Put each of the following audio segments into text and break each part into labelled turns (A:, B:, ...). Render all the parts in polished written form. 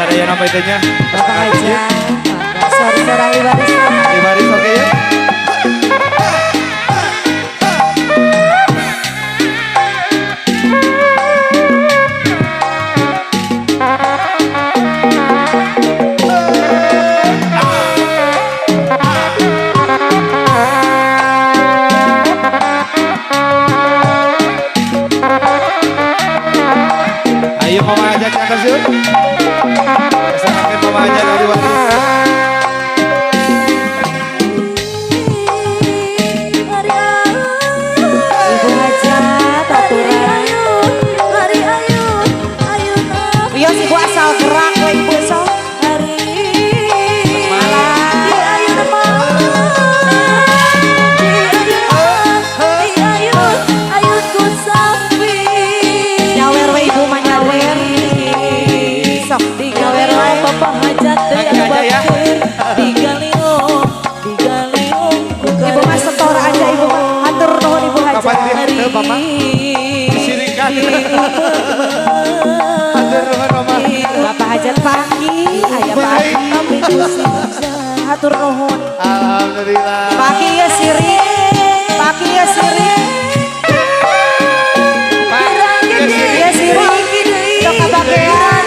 A: sadaya nama itunya.
B: Bapak aja. Sorry Ibaris.
A: Ibaris oke ya. Ayo mama aja ke atas yuk. Kesanakan mama aja dari waris.
B: Ibu hajat, aturan. Bios ibu asal gerak, ibu so. Ibu mas setor aja ibu, hatur nuhun ibu hajat.
A: Kapan dia mama? Disirikan. Hatur nuhun mama.
B: Bapak hajat pagi, ayah pagi, minggu saja. Hatur nuhun.
A: Alhamdulillah.
B: Pagi ya siri, pagi ya siri. Ya siri, untuk kebahagiaan.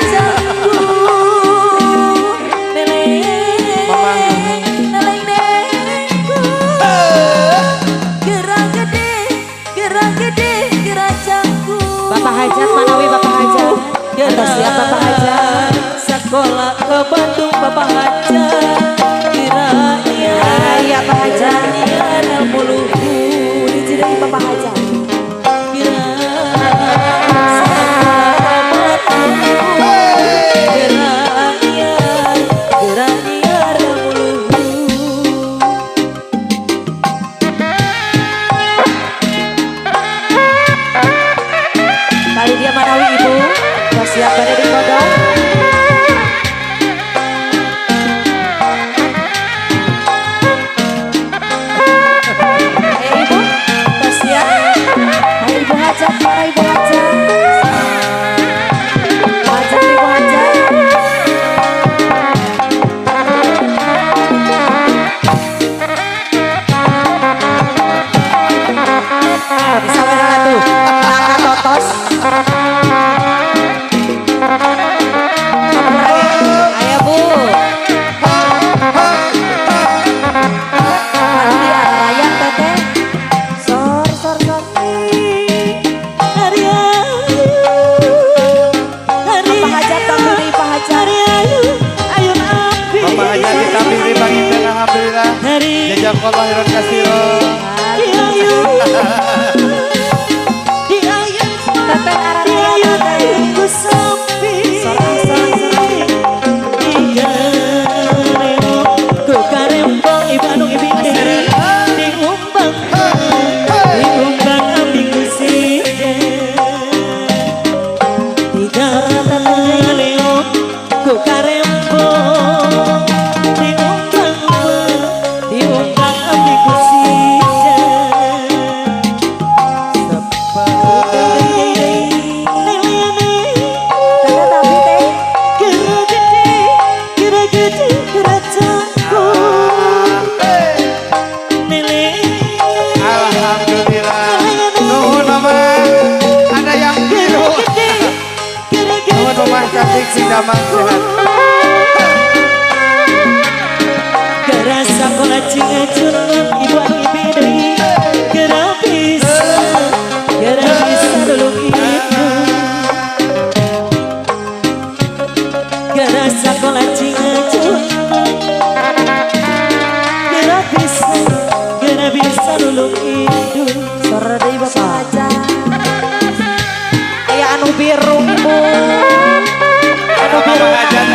B: Bapak hajat, manawi Bapak hajat. Atau siap Bapak hajat.
C: Sekolah ke Bandung Bapak hajat. Kiranya
B: Iya Bapak hajat.
C: ada muluku.
B: Dijadiin Bapak hajat. Kali dia manawi ibu. Siap pada di kodok. Ibu, siap. Ayo ibu hajat, para ibu hajat. Hajat ibu hajat. Bisa berapa tuh? Tangga totos. Ayo bu. Hadiah rayang teteh. Sor. Bapak hajat tampil di Pak hajat.
A: Bapak aja ditampil di Bang Inten alhamdulillah. Jazakallah khairan katsiran.
B: Teteh arah raya teteh. Sor.
A: Alhamdulillah. Nuhun mama. Ada yang biru. Nuhun mama cantik si damang sehat.
C: Gerasa kola cingacun ibu ibidai. Gera bisa dulu itu. Gerasa kola cingacun. Gera bisa dulu itu.
B: Sore dari Bapak hajat. Anu biru ibu.
A: Anu biru hajat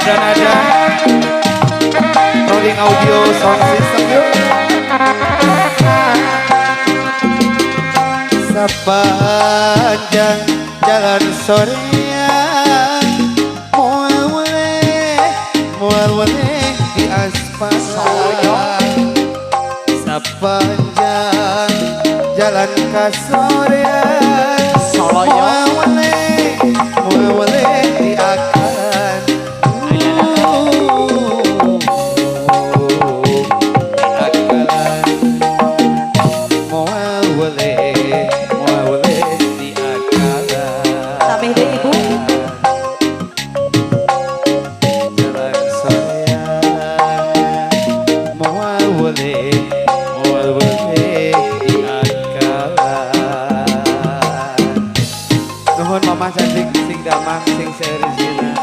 A: nada-nada rolling audio sound system yuk. Sepanjang jalan sorean mual boleh di aspal. Sepanjang jalan kasorean mual boleh di akan akalan mual boleh di akalan.
B: Tambah deh ibu.
A: Jalan sorean mual boleh di akalan. Nuhun mama cantik sing damang sing serizina.